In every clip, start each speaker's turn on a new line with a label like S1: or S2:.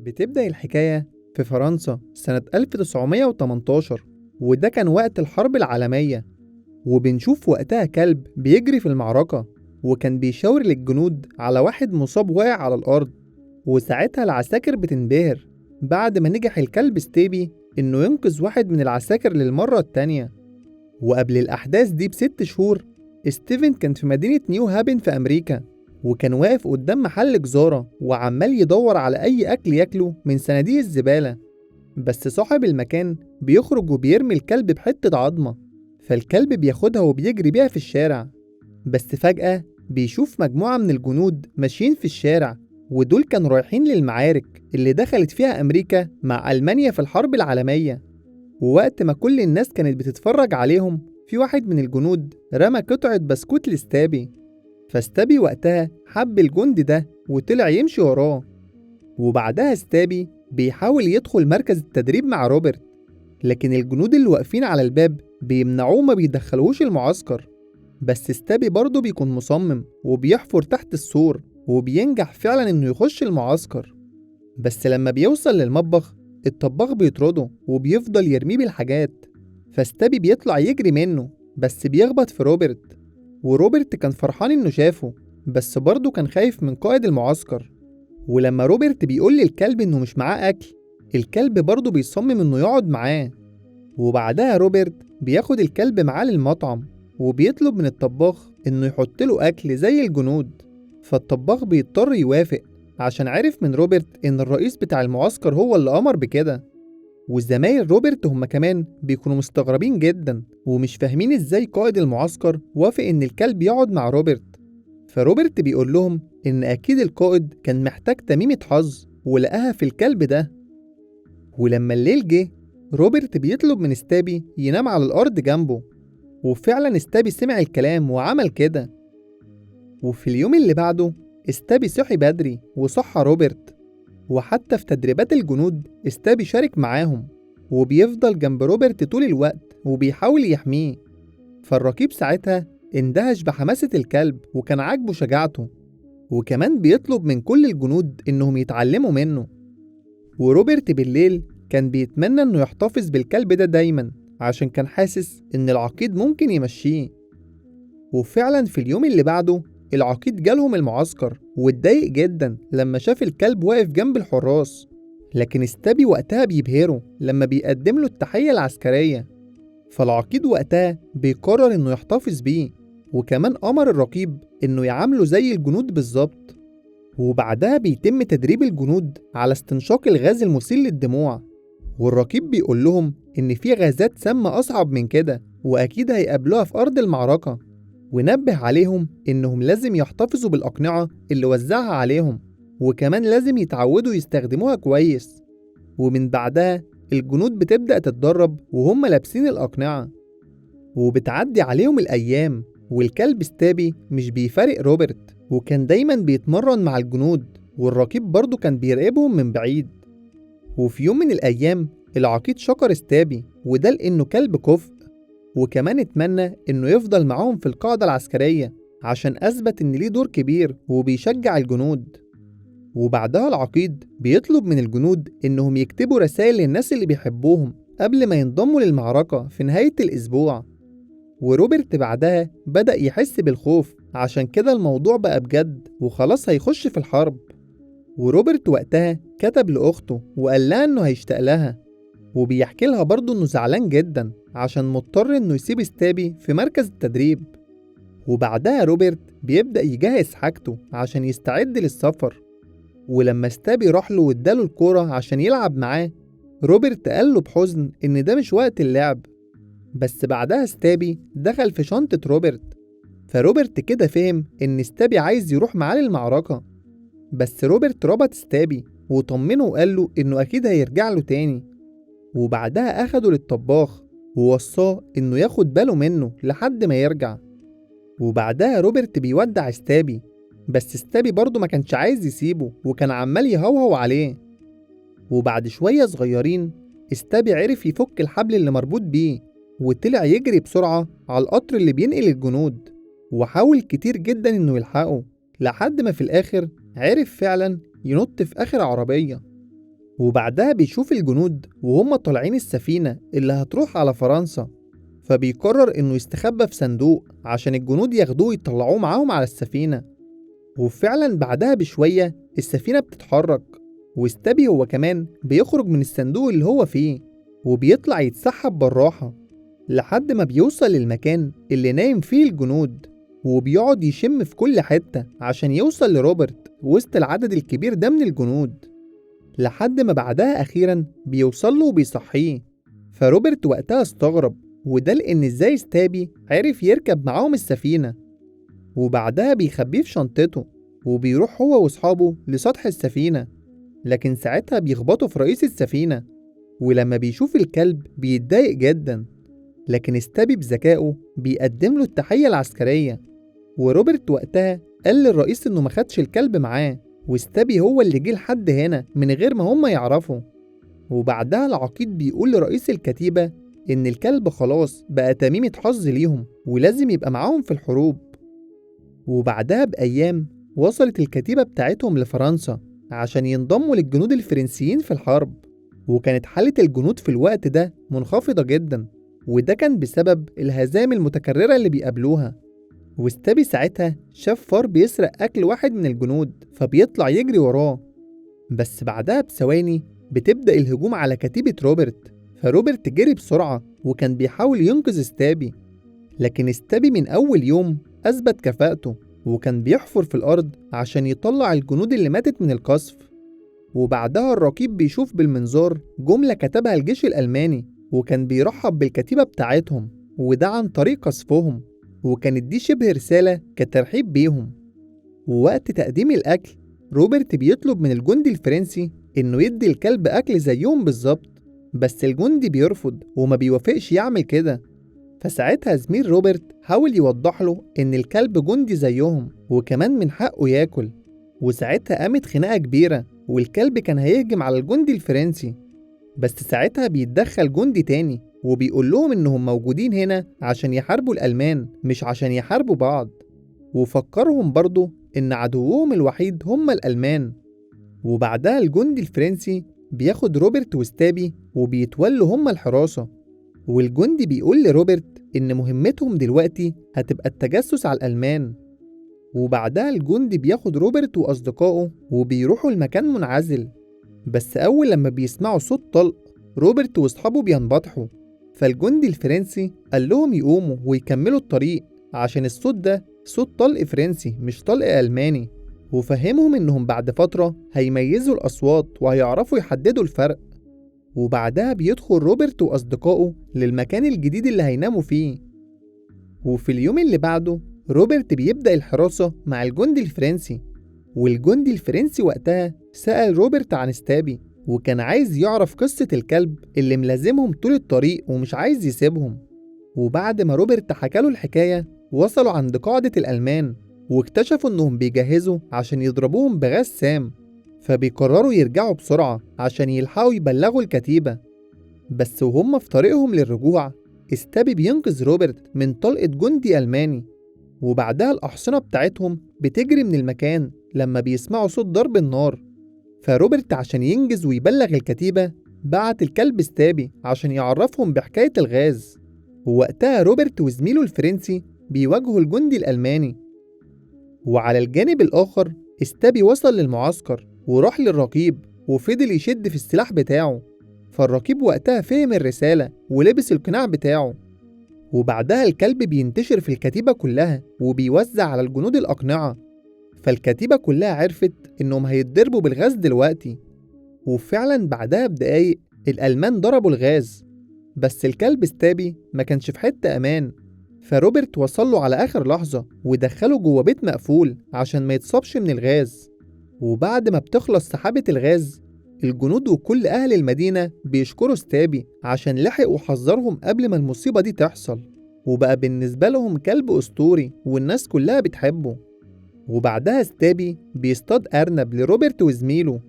S1: بتبدأ الحكاية في فرنسا سنة 1918، وده كان وقت الحرب العالمية. وبنشوف وقتها كلب بيجري في المعركة، وكان بيشاور للجنود على واحد مصاب واقع على الأرض. وساعتها العساكر بتنبهر بعد ما نجح الكلب ستيبي إنه ينقذ واحد من العساكر للمرة التانية. وقبل الأحداث دي ب6 شهور، ستيفن كان في مدينة نيو هابن في أمريكا، وكان واقف قدام محل جزارة وعمال يدور على أي أكل ياكله من صناديق الزبالة. بس صاحب المكان بيخرج وبيرمي الكلب بحتة عظمة، فالكلب بياخدها وبيجري بيها في الشارع. بس فجأة بيشوف مجموعة من الجنود ماشيين في الشارع، ودول كانوا رايحين للمعارك اللي دخلت فيها أمريكا مع ألمانيا في الحرب العالمية. ووقت ما كل الناس كانت بتتفرج عليهم، في واحد من الجنود رمى قطعة بسكوت لستابي. فستابي وقتها حب الجندي ده وطلع يمشي وراه. وبعدها ستابي بيحاول يدخل مركز التدريب مع روبرت، لكن الجنود اللي واقفين على الباب بيمنعوه ما بيدخلوش المعسكر. بس ستابي برضه بيكون مصمم وبيحفر تحت السور، وبينجح فعلا انه يخش المعسكر. بس لما بيوصل للمطبخ، الطباخ بيطرده وبيفضل يرميه بالحاجات. فستابي بيطلع يجري منه، بس بيخبط في روبرت. وروبرت كان فرحان انه شافه، بس برضه كان خايف من قائد المعسكر. ولما روبرت بيقول للكلب انه مش معاه اكل، الكلب برضه بيصمم انه يقعد معاه. وبعدها روبرت بياخد الكلب معاه للمطعم، وبيطلب من الطباخ انه يحط له اكل زي الجنود. فالطباخ بيضطر يوافق، عشان عرف من روبرت ان الرئيس بتاع المعسكر هو اللي امر بكده. والزمايل روبرت هما كمان بيكونوا مستغربين جدا، ومش فاهمين ازاي قائد المعسكر وافق ان الكلب يقعد مع روبرت. فروبرت بيقول لهم ان اكيد القائد كان محتاج تميمة حظ ولقاها في الكلب ده. ولما الليل جه، روبرت بيطلب من ستابي ينام على الارض جنبه. وفعلا ستابي سمع الكلام وعمل كده. وفي اليوم اللي بعده، ستابي صحي بدري وصحى روبرت. وحتى في تدريبات الجنود ستابي شارك معاهم، وبيفضل جنب روبرت طول الوقت وبيحاول يحميه. فالرقيب ساعتها اندهش بحماسة الكلب وكان عاجبه شجاعته، وكمان بيطلب من كل الجنود إنهم يتعلموا منه. وروبرت بالليل كان بيتمنى إنه يحتفظ بالكلب ده دايما، عشان كان حاسس إن العقيد ممكن يمشيه. وفعلا في اليوم اللي بعده، العقيد جالهم المعسكر واتضايق جدا لما شاف الكلب واقف جنب الحراس. لكن ستابي وقتها بيبهره لما بيقدم له التحية العسكرية. فالعقيد وقتها بيقرر إنه يحتفظ بيه، وكمان أمر الرقيب إنه يعامله زي الجنود بالظبط. وبعدها بيتم تدريب الجنود على استنشاق الغاز المسيل للدموع. والرقيب بيقول لهم إن في غازات سامة أصعب من كده وأكيد هيقابلوها في أرض المعركة. ونبه عليهم إنهم لازم يحتفظوا بالأقنعة اللي وزعها عليهم، وكمان لازم يتعودوا يستخدموها كويس. ومن بعدها الجنود بتبدأ تتدرب وهم لابسين الأقنعة. وبتعدي عليهم الأيام، والكلب ستابي مش بيفارق روبرت، وكان دايما بيتمرن مع الجنود، والرقيب برضه كان بيراقبهم من بعيد. وفي يوم من الأيام العقيد شكر ستابي، وده لأنه كلب كفء، وكمان اتمنى إنه يفضل معاهم في القاعدة العسكرية عشان أثبت إن ليه دور كبير وبيشجع الجنود. وبعدها العقيد بيطلب من الجنود إنهم يكتبوا رسائل للناس اللي بيحبوهم قبل ما ينضموا للمعركة في نهاية الأسبوع. وروبرت بعدها بدأ يحس بالخوف، عشان كده الموضوع بقى بجد وخلاص هيخش في الحرب. وروبرت وقتها كتب لأخته وقال لها إنه هيشتاق لها، وبيحكي لها برضه إنه زعلان جدا عشان مضطر إنه يسيب ستابي في مركز التدريب. وبعدها روبرت بيبدأ يجهز حاجته عشان يستعد للسفر. ولما ستابي راح له واداله الكورة عشان يلعب معاه، روبرت قال له بحزن إن ده مش وقت اللعب. بس بعدها ستابي دخل في شنطة روبرت، فروبرت كده فهم إن ستابي عايز يروح معاه للمعركة. بس روبرت ربط ستابي وطمنه وقال له إنه أكيد هيرجع له تاني. وبعدها أخده للطباخ ووصاه إنه ياخد باله منه لحد ما يرجع. وبعدها روبرت بيودع ستابي، بس ستابي برضه ما كانش عايز يسيبه وكان عمال يهوهو عليه. وبعد شوية صغيرين، ستابي عرف يفك الحبل اللي مربوط بيه، وطلع يجري بسرعة على القطر اللي بينقل الجنود. وحاول كتير جدا إنه يلحقه، لحد ما في الآخر عرف فعلا ينط في آخر عربية. وبعدها بيشوف الجنود وهم طالعين السفينة اللي هتروح على فرنسا، فبيقرر إنه يستخبى في صندوق عشان الجنود ياخدوه ويطلعوه معاهم على السفينة. وفعلا بعدها بشوية السفينة بتتحرك، واستبي هو كمان بيخرج من الصندوق اللي هو فيه وبيطلع يتسحب بالراحة لحد ما بيوصل للمكان اللي نايم فيه الجنود، وبيقعد يشم في كل حتة عشان يوصل لروبرت وسط العدد الكبير ده من الجنود، لحد ما بعدها أخيرا بيوصل له وبيصحيه. فروبرت وقتها استغرب، وده لأن ازاي ستابي عرف يركب معاهم السفينة. وبعدها بيخبيه في شنطته وبيروح هو واصحابه لسطح السفينة، لكن ساعتها بيخبطوا في رئيس السفينة، ولما بيشوف الكلب بيتضايق جدا، لكن ستابي بذكائه بيقدم له التحية العسكرية. وروبرت وقتها قال للرئيس انه ما خدش الكلب معاه، وستابي هو اللي جه لحد هنا من غير ما هم يعرفوا. وبعدها العقيد بيقول لرئيس الكتيبة ان الكلب خلاص بقى تميمة حظ ليهم ولازم يبقى معاهم في الحروب. وبعدها بأيام وصلت الكتيبة بتاعتهم لفرنسا عشان ينضموا للجنود الفرنسيين في الحرب، وكانت حالة الجنود في الوقت ده منخفضة جدا، وده كان بسبب الهزائم المتكررة اللي بيقابلوها. وستابي ساعتها شاف فار بيسرق أكل واحد من الجنود فبيطلع يجري وراه، بس بعدها بثواني بتبدأ الهجوم على كتيبة روبرت، فروبرت جري بسرعة وكان بيحاول ينقذ ستابي، لكن ستابي من أول يوم أثبت كفاءته وكان بيحفر في الأرض عشان يطلع الجنود اللي ماتت من القصف. وبعدها الرقيب بيشوف بالمنظار جملة كتبها الجيش الألماني وكان بيرحب بالكتيبة بتاعتهم، وده عن طريق قصفهم، وكانت دي شبه رسالة كترحيب بيهم. ووقت تقديم الأكل روبرت بيطلب من الجندي الفرنسي إنه يدي الكلب أكل زيهم بالظبط، بس الجندي بيرفض وما بيوافقش يعمل كده. فساعتها زميل روبرت حاول يوضح له إن الكلب جندي زيهم وكمان من حقه ياكل، وساعتها قامت خناقة كبيرة والكلب كان هيهجم على الجندي الفرنسي، بس ساعتها بيتدخل جندي تاني وبيقول لهم إنهم موجودين هنا عشان يحاربوا الألمان مش عشان يحاربوا بعض، وفكرهم برضو إن عدوهم الوحيد هم الألمان. وبعدها الجندي الفرنسي بياخد روبرت وستابي وبيتولوا هم الحراسة، والجندي بيقول لروبرت إن مهمتهم دلوقتي هتبقى التجسس على الألمان. وبعدها الجندي بياخد روبرت وأصدقائه وبيروحوا المكان منعزل، بس أول لما بيسمعوا صوت طلق روبرت وأصحابه بينبطحوا، فالجندي الفرنسي قال لهم يقوموا ويكملوا الطريق عشان الصوت ده صوت طلق فرنسي مش طلق ألماني، وفهمهم إنهم بعد فترة هيميزوا الأصوات وهيعرفوا يحددوا الفرق. وبعدها بيدخل روبرت وأصدقائه للمكان الجديد اللي هيناموا فيه. وفي اليوم اللي بعده روبرت بيبدأ الحراسة مع الجندي الفرنسي، والجندي الفرنسي وقتها سأل روبرت عن ستابي وكان عايز يعرف قصة الكلب اللي ملازمهم طول الطريق ومش عايز يسيبهم. وبعد ما روبرت حكاله الحكاية وصلوا عند قاعدة الألمان واكتشفوا إنهم بيجهزوا عشان يضربوهم بغاز سام، فبيقرروا يرجعوا بسرعة عشان يلحقوا يبلغوا الكتيبة. بس وهم في طريقهم للرجوع ستابي بينقذ روبرت من طلقة جندي ألماني، وبعدها الأحصنة بتاعتهم بتجري من المكان لما بيسمعوا صوت ضرب النار، فروبرت عشان ينجز ويبلغ الكتيبة بعت الكلب ستابي عشان يعرفهم بحكاية الغاز. ووقتها روبرت وزميله الفرنسي بيواجهوا الجندي الألماني. وعلى الجانب الآخر ستابي وصل للمعسكر وراح للرقيب وفضل يشد في السلاح بتاعه، فالرقيب وقتها فهم الرسالة ولبس القناع بتاعه. وبعدها الكلب بينتشر في الكتيبة كلها وبيوزع على الجنود الأقنعة، فالكتيبة كلها عرفت إنهم هيتضربوا بالغاز دلوقتي. وفعلا بعدها بدقايق الألمان ضربوا الغاز، بس الكلب ستابي ما كانش في حتة أمان، فروبرت وصله على آخر لحظة ودخله جوه بيت مقفول عشان ما يتصابش من الغاز. وبعد ما بتخلص سحابة الغاز الجنود وكل أهل المدينة بيشكروا ستابي عشان لحق وحذرهم قبل ما المصيبة دي تحصل، وبقى بالنسبة لهم كلب أسطوري والناس كلها بتحبه. وبعدها ستابي بيصطاد أرنب لروبرت وزميله،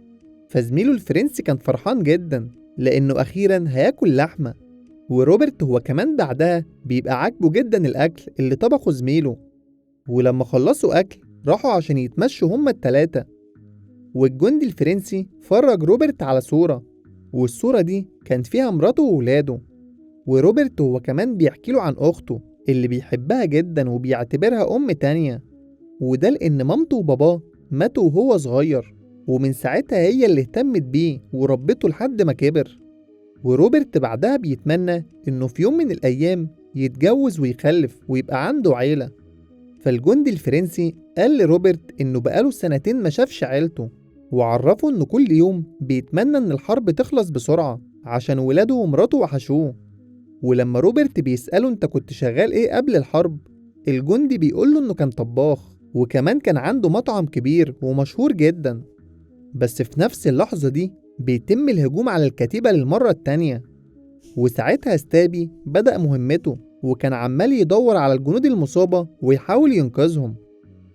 S1: فزميله الفرنسي كان فرحان جدا لأنه أخيرا هياكل لحمة، وروبرت هو كمان بعدها بيبقى عاجبه جدا الأكل اللي طبخه زميله. ولما خلصوا أكل راحوا عشان يتمشوا هما التلاتة، والجندي الفرنسي فرج روبرت على صورة، والصورة دي كان فيها مراته وولاده. وروبرت هو كمان بيحكي له عن أخته اللي بيحبها جدا وبيعتبرها أم تانية، وده لأن مامته وباباه ماتوا وهو صغير، ومن ساعتها هي اللي اهتمت بيه وربته لحد ما كبر. وروبرت بعدها بيتمنى إنه في يوم من الأيام يتجوز ويخلف ويبقى عنده عيلة. فالجندي الفرنسي قال لروبرت إنه بقاله سنتين ما شافش عيلته، وعرفه إنه كل يوم بيتمنى إن الحرب تخلص بسرعة عشان ولاده ومراته وحشوه. ولما روبرت بيسأله أنت كنت شغال إيه قبل الحرب، الجندي بيقوله إنه كان طباخ، وكمان كان عنده مطعم كبير ومشهور جدا. بس في نفس اللحظة دي بيتم الهجوم على الكتيبة للمرة التانية، وساعتها ستابي بدأ مهمته وكان عمال يدور على الجنود المصابة ويحاول ينقذهم.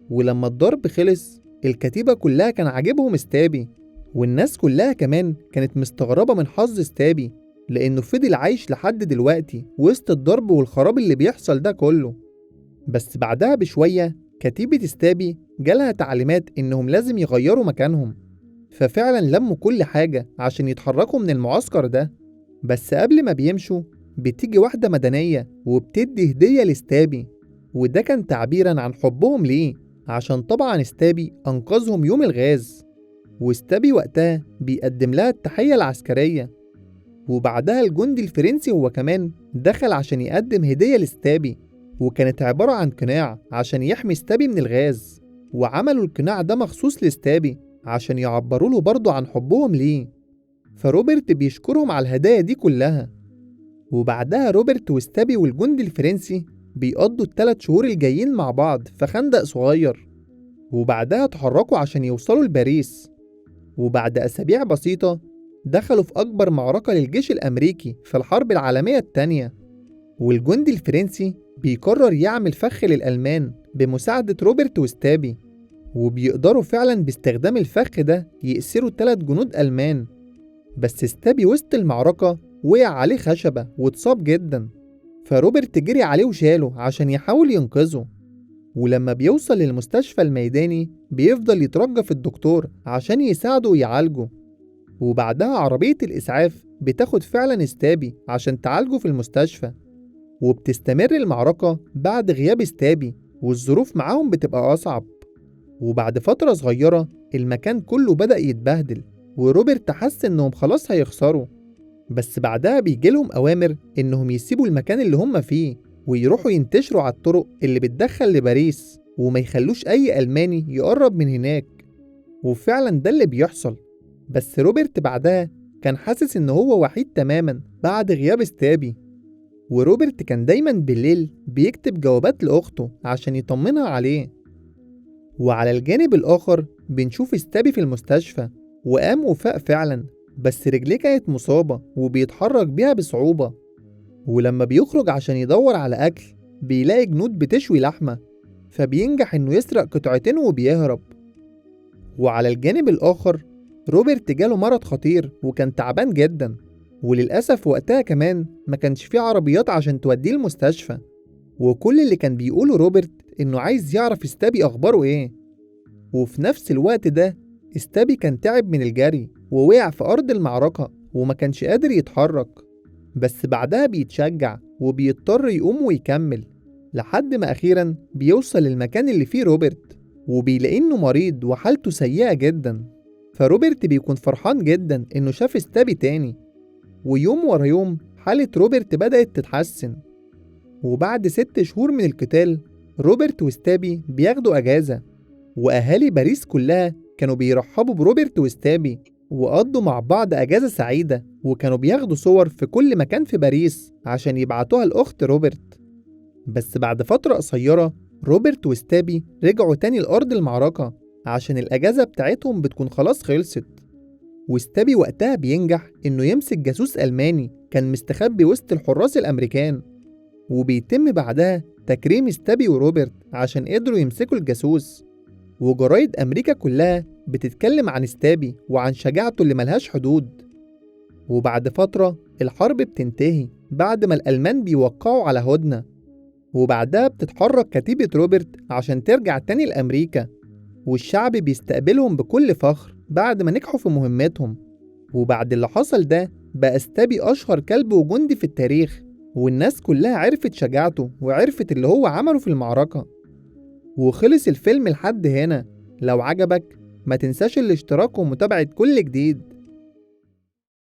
S1: ولما الضرب خلص الكتيبة كلها كان عاجبهم ستابي، والناس كلها كمان كانت مستغربة من حظ ستابي لأنه فضل عايش لحد دلوقتي وسط الضرب والخراب اللي بيحصل ده كله. بس بعدها بشوية كتيبة ستابي جالها تعليمات إنهم لازم يغيروا مكانهم، ففعلا لموا كل حاجة عشان يتحركوا من المعسكر ده. بس قبل ما بيمشوا بتيجي واحدة مدنية وبتدي هدية لستابي، وده كان تعبيرا عن حبهم ليه، عشان طبعا ستابي أنقذهم يوم الغاز. وستابي وقتها بيقدم لها التحية العسكرية. وبعدها الجندي الفرنسي هو كمان دخل عشان يقدم هدية لستابي، وكانت عبارة عن قناع عشان يحمي ستابي من الغاز، وعملوا القناع ده مخصوص لستابي عشان يعبروا له برضه عن حبهم ليه. فروبرت بيشكرهم على الهدايا دي كلها. وبعدها روبرت وستابي والجندي الفرنسي بيقضوا ال3 شهور الجايين مع بعض في خندق صغير، وبعدها اتحركوا عشان يوصلوا لباريس. وبعد أسابيع بسيطة دخلوا في أكبر معركة للجيش الأمريكي في الحرب العالمية التانية. والجندي الفرنسي بيقرر يعمل فخ للألمان بمساعدة روبرت وستابي، وبيقدروا فعلا باستخدام الفخ ده يأسروا 3 جنود ألمان. بس ستابي وسط المعركة وقع عليه خشبة واتصاب جدا، فروبرت جري عليه وشاله عشان يحاول ينقذه. ولما بيوصل للمستشفى الميداني بيفضل يترجى في الدكتور عشان يساعده ويعالجه. وبعدها عربية الإسعاف بتاخد فعلا ستابي عشان تعالجه في المستشفى. وبتستمر المعركة بعد غياب ستابي، والظروف معاهم بتبقى أصعب. وبعد فترة صغيرة المكان كله بدأ يتبهدل، وروبرت حس إنهم خلاص هيخسروا. بس بعدها بيجيلهم أوامر إنهم يسيبوا المكان اللي هم فيه ويروحوا ينتشروا على الطرق اللي بتدخل لباريس، وما يخلوش أي ألماني يقرب من هناك. وفعلا ده اللي بيحصل. بس روبرت بعدها كان حاسس إن هو وحيد تماما بعد غياب ستابي. وروبرت كان دايما بالليل بيكتب جوابات لأخته عشان يطمنها عليه. وعلى الجانب الآخر بنشوف ستابي في المستشفى، وقام وفاق فعلا، بس رجليه كانت مصابة وبيتحرك بيها بصعوبة. ولما بيخرج عشان يدور على أكل بيلاقي جنود بتشوي لحمة، فبينجح إنه يسرق قطعتين وبيهرب. وعلى الجانب الآخر روبرت جاله مرض خطير وكان تعبان جدا، وللأسف وقتها كمان ما كانش فيه عربيات عشان توديه المستشفى. وكل اللي كان بيقوله روبرت إنه عايز يعرف ستابي أخباره إيه. وفي نفس الوقت ده ستابي كان تعب من الجري ووقع في أرض المعركة وما كانش قادر يتحرك، بس بعدها بيتشجع وبيضطر يقوم ويكمل لحد ما أخيرا بيوصل للمكان اللي فيه روبرت، وبيلاقي إنه مريض وحالته سيئة جدا. فروبرت بيكون فرحان جدا إنه شاف ستابي تاني، ويوم ورا يوم حالة روبرت بدأت تتحسن. وبعد 6 شهور من القتال روبرت وستابي بياخدوا أجازة، وأهالي باريس كلها كانوا بيرحبوا بروبرت وستابي وقضوا مع بعض أجازة سعيدة، وكانوا بياخدوا صور في كل مكان في باريس عشان يبعتوها لأخت روبرت. بس بعد فترة قصيرة روبرت وستابي رجعوا تاني لأرض المعركة عشان الأجازة بتاعتهم بتكون خلاص خلصت. وستابي وقتها بينجح إنه يمسك جاسوس ألماني كان مستخبي وسط الحراس الأمريكان، وبيتم بعدها تكريم ستابي وروبرت عشان قدروا يمسكوا الجاسوس. وجرايد أمريكا كلها بتتكلم عن ستابي وعن شجاعته اللي ملهاش حدود. وبعد فترة الحرب بتنتهي بعد ما الألمان بيوقعوا على هدنة، وبعدها بتتحرك كتيبة روبرت عشان ترجع تاني لأمريكا، والشعب بيستقبلهم بكل فخر بعد ما نجحوا في مهمتهم. وبعد اللي حصل ده بقى ستابي أشهر كلب وجندي في التاريخ، والناس كلها عرفت شجاعته وعرفت اللي هو عمله في المعركة. وخلص الفيلم لحد هنا. لو عجبك ما تنساش الاشتراك ومتابعة كل جديد.